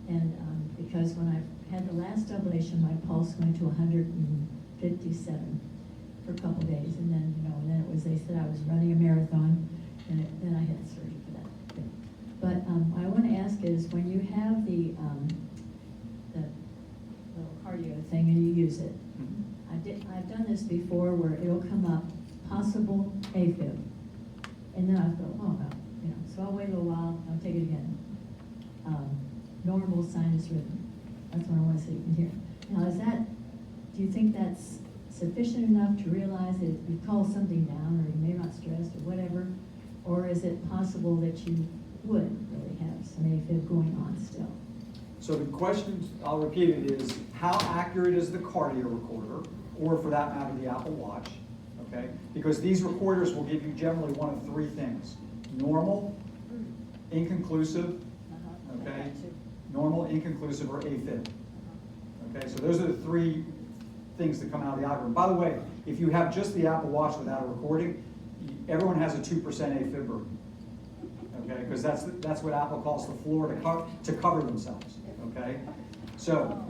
And because when I had the last ablation, my pulse went to 157 for a couple days. And then, you know, and then it was, they said I was running a marathon, and then I had surgery for that. But what I want to ask is, when you have the little cardio thing and you use it, I've done this before where it'll come up, possible AFib. And then I thought, oh no, you know, so I'll wait a little while, I'll take it again. Normal sinus rhythm, that's what I want to see and hear. Now is that, do you think that's sufficient enough to realize that you call something down, or you may not stressed or whatever? Or is it possible that you would really have some AFib going on still? So the question, I'll repeat it, is how accurate is the cardio recorder, or for that matter, the Apple Watch, okay? Because these recorders will give you generally one of 3 things. Normal, inconclusive, okay? Normal, inconclusive, or AFib. Okay, so those are the 3 things that come out of the algorithm. By the way, if you have just the Apple Watch without a recording, everyone has a 2% AFib burden. Okay, because that's what Apple calls the floor to cover themselves. Okay, so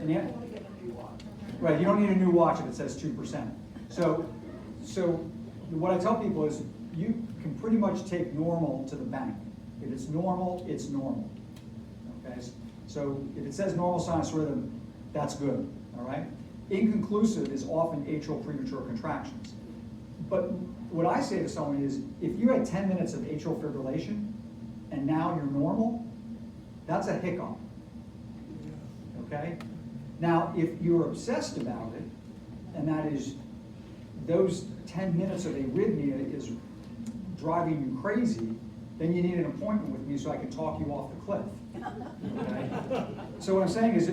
right, you don't need a new watch if it says 2%. So what I tell people is you can pretty much take normal to the bank. If it's normal, it's normal. Okay, so if it says normal sinus rhythm, that's good. All right. Inconclusive is often atrial premature contractions. But what I say to someone is, if you had 10 minutes of atrial fibrillation and now you're normal, that's a hiccup. Okay? Now, if you're obsessed about it, and that is those 10 minutes of arrhythmia is driving you crazy, then you need an appointment with me so I can talk you off the cliff. Okay? So what I'm saying is,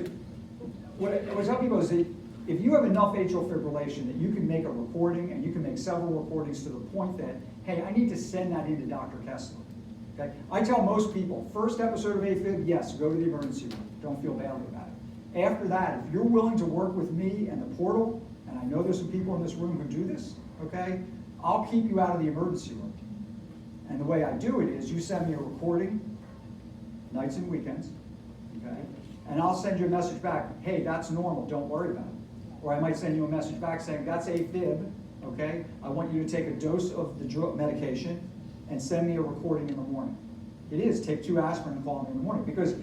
what I tell people is that if you have enough atrial fibrillation that you can make a recording, and you can make several recordings to the point that, hey, I need to send that into Dr. Kessler. Okay? I tell most people, first episode of AFib, yes, go to the emergency room. Don't feel badly about it. After that, if you're willing to work with me and the portal, and I know there's some people in this room who do this, okay, I'll keep you out of the emergency room. And the way I do it is you send me a recording, nights and weekends, okay, and I'll send you a message back, hey, that's normal, don't worry about it. Or I might send you a message back saying, that's AFib, okay, I want you to take a dose of the medication and send me a recording in the morning. It is, take 2 aspirin and call me in the morning, because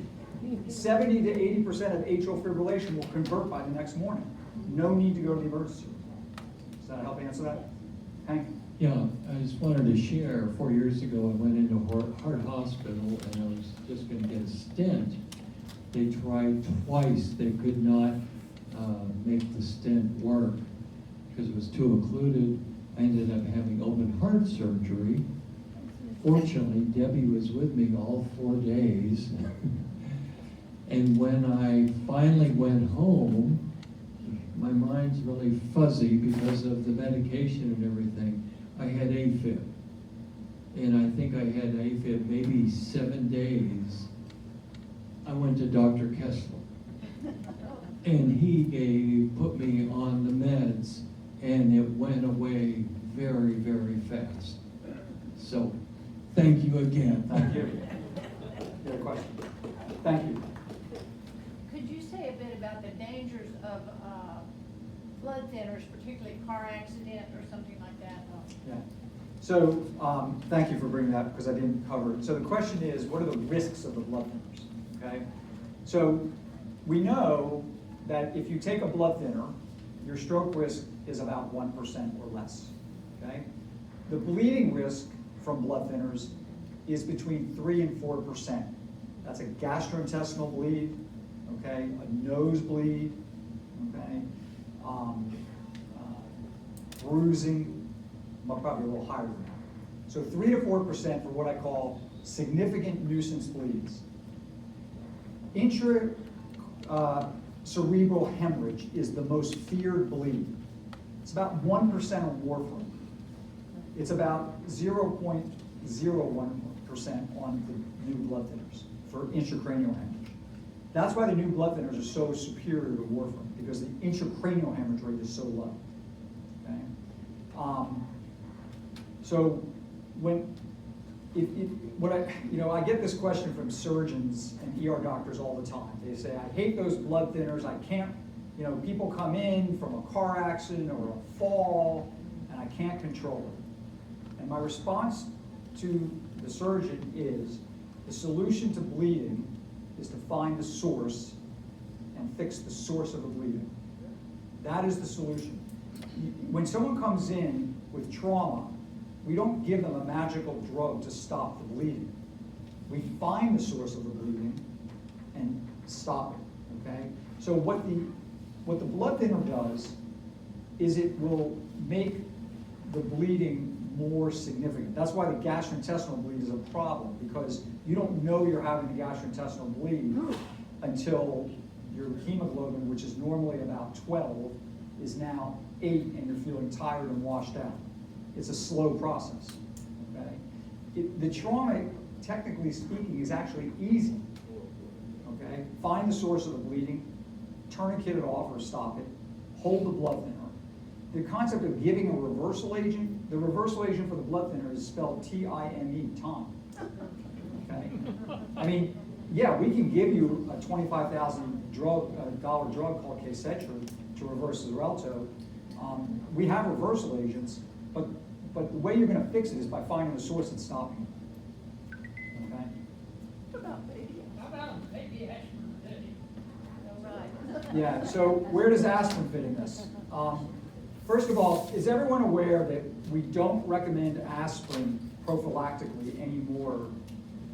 70 to 80% of atrial fibrillation will convert by the next morning. No need to go to the emergency room. Does that help answer that? Hank? Yeah, I just wanted to share, 4 years ago I went into Heart Hospital and I was just going to get a stent. They tried twice, they could not make the stent work because it was too occluded. I ended up having open heart surgery, fortunately, Debbie was with me all 4 days. And when I finally went home, my mind's really fuzzy because of the medication and everything. I had AFib. And I think I had AFib maybe 7 days. I went to Dr. Kessler. And he put me on the meds, and it went away very, very fast. So, thank you again. Thank you. You had a question? Thank you. Could you say a bit about the dangers of blood thinners, particularly car accident or something like that? Yeah. So, thank you for bringing that because I didn't cover it. So the question is, what are the risks of the blood thinners? Okay. So we know that if you take a blood thinner, your stroke risk is about 1% or less. Okay. The bleeding risk from blood thinners is between 3 and 4%. That's a gastrointestinal bleed, okay, a nosebleed, okay, bruising, probably a little higher than that. So 3 to 4% for what I call significant nuisance bleeds. Cerebral hemorrhage is the most feared bleed. It's about 1% of warfarin. It's about 0.01% on the new blood thinners for intracranial hemorrhage. That's why the new blood thinners are so superior to warfarin, because the intracranial hemorrhage rate is so low. Okay? So when I get this question from surgeons and ER doctors all the time. They say, I hate those blood thinners. I can't, people come in from a car accident or a fall, and I can't control it. And my response to the surgeon is, the solution to bleeding is to find the source and fix the source of the bleeding. That is the solution. When someone comes in with trauma, we don't give them a magical drug to stop the bleeding. We find the source of the bleeding and stop it, okay? So what the blood thinner does is it will make the bleeding more significant. That's why the gastrointestinal bleed is a problem, because you don't know you're having a gastrointestinal bleed until your hemoglobin, which is normally about 12, is now 8 and you're feeling tired and washed out. It's a slow process, okay? The trauma, technically speaking, is actually easy, okay? Find the source of the bleeding, tourniquet it off or stop it, hold the blood thinner. The concept of giving a reversal agent, the reversal agent for the blood thinner is spelled T-I-M-E, time, okay? I mean, yeah, we can give you a $25,000 drug called Kessler to reverse Xarelto. We have reversal agents, but the way you're going to fix it is by finding the source and stopping it. Okay? What about baby? How about maybe aspirin? Right. Yeah. So where does aspirin fit in this? First of all, is everyone aware that we don't recommend aspirin prophylactically anymore,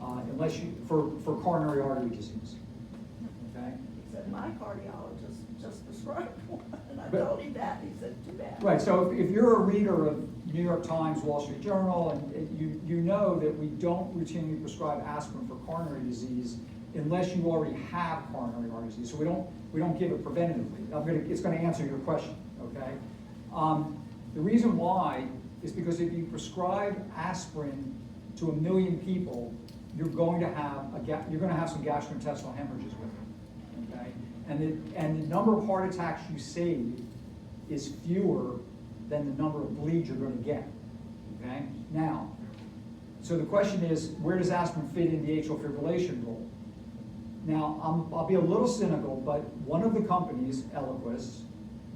unless for coronary artery disease? Okay. Except my cardiologist just prescribed one, and I told him that. He said, too bad. Right, so if you're a reader of New York Times, Wall Street Journal, and you know that we don't routinely prescribe aspirin for coronary disease unless you already have coronary artery disease. So we don't give it preventatively. It's going to answer your question, okay? The reason why is because if you prescribe aspirin to 1 million people, you're going to have some gastrointestinal hemorrhages with it, okay? And the number of heart attacks you save is fewer than the number of bleeds you're going to get, okay? Now, so the question is, where does aspirin fit in the atrial fibrillation role? Now, I'll be a little cynical, but one of the companies, Eliquis,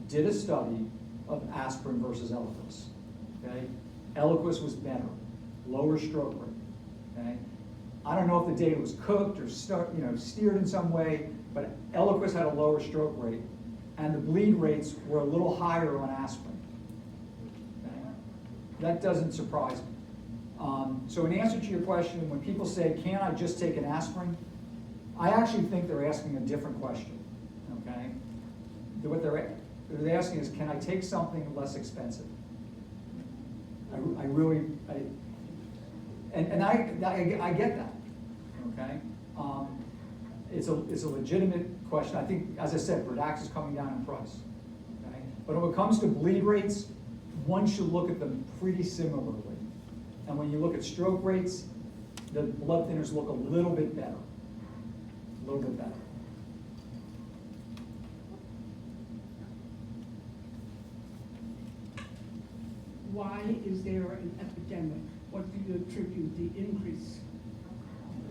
did a study of aspirin versus Eliquis, okay? Eliquis was better, lower stroke rate, okay? I don't know if the data was cooked or steered in some way, but Eliquis had a lower stroke rate, and the bleed rates were a little higher on aspirin. Okay? That doesn't surprise me. So in answer to your question, when people say, "Can't I just take an aspirin?" I actually think they're asking a different question. Okay? What they're asking is, "Can I take something less expensive?" And I get that, okay? It's a legitimate question. I think, as I said, Redax is coming down in price, okay? But when it comes to bleed rates, one should look at them pretty similarly. And when you look at stroke rates, the blood thinners look a little bit better, a little bit better. Why is there an epidemic? What do you attribute the increase?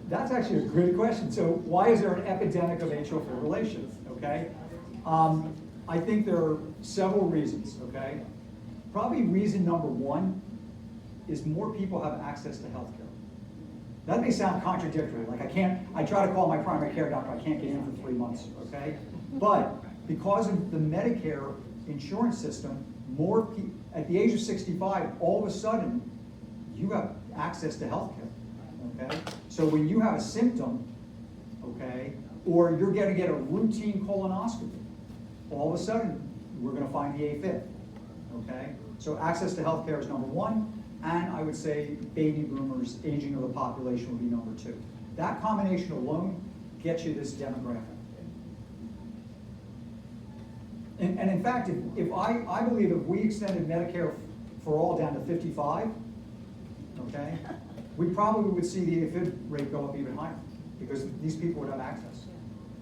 That's actually a good question. So why is there an epidemic of atrial fibrillation, okay? I think there are several reasons, okay? Probably reason number one is more people have access to healthcare. That may sound contradictory, like I try to call my primary care doctor, I can't get in for 3 months, okay? But because of the Medicare insurance system, more people, at the age of 65, all of a sudden, you have access to healthcare, okay? So when you have a symptom, okay, or you're going to get a routine colonoscopy, all of a sudden, we're going to find the AFib, okay? So access to healthcare is number one, and I would say baby boomers, aging of the population would be number two. That combination alone gets you this demographic. And in fact, if I believe if we extended Medicare for all down to 55, okay, we probably would see the AFib rate go up even higher because these people would have access.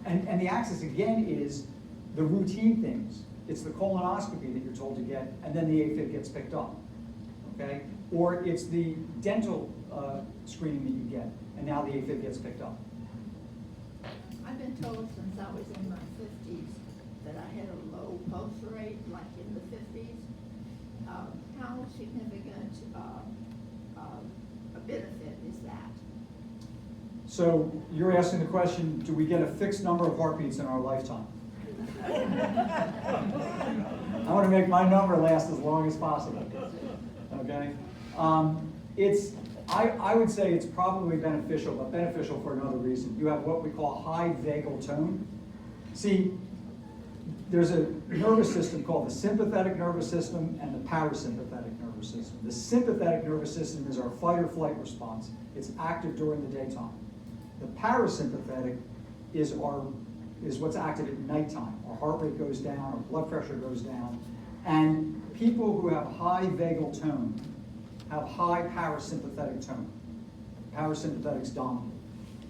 And the access, again, is the routine things. It's the colonoscopy that you're told to get, and then the AFib gets picked up, okay? Or it's the dental screening that you get, and now the AFib gets picked up. I've been told since I was in my 50s that I had a low pulse rate, like in the 50s. How significant a benefit is that? So you're asking the question, do we get a fixed number of heartbeats in our lifetime? I want to make my number last as long as possible, okay? I would say it's probably beneficial, but beneficial for another reason. You have what we call high vagal tone. See, there's a nervous system called the sympathetic nervous system and the parasympathetic nervous system. The sympathetic nervous system is our fight or flight response. It's active during the daytime. The parasympathetic is what's active at nighttime. Our heart rate goes down, our blood pressure goes down, and people who have high vagal tone have high parasympathetic tone. Parasympathetic's dominant.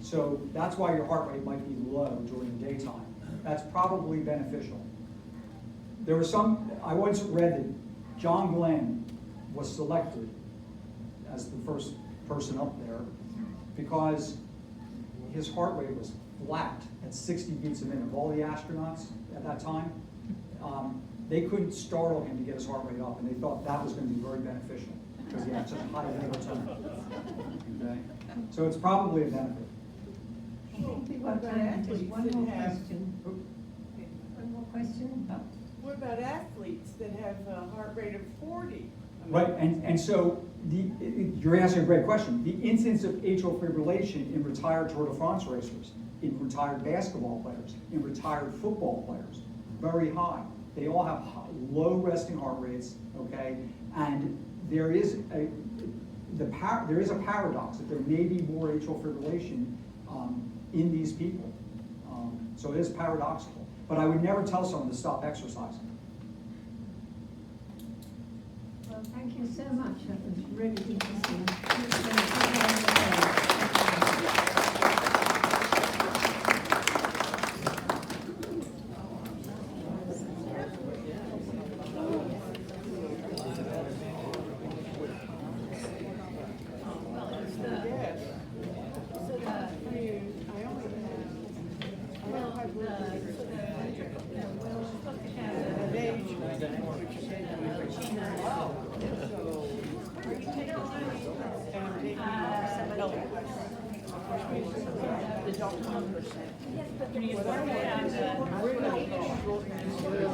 So that's why your heart rate might be low during the daytime. That's probably beneficial. There was I once read that John Glenn was selected as the first person up there because his heart rate was flat at 60 beats a minute. Of all the astronauts at that time, they couldn't startle him to get his heart rate up, and they thought that was going to be very beneficial because he had such a high vagal tone. Okay? So it's probably a benefit. We've got time for just one more question. One more question? What about athletes that have a heart rate of 40? Right, and so you're asking a great question. The incidence of atrial fibrillation in retired Tour de France racers, in retired basketball players, in retired football players, very high. They all have low resting heart rates, okay? And there is a paradox that there may be more atrial fibrillation in these people. So it is paradoxical. But I would never tell someone to stop exercising. Well, thank you so much. That was really interesting. The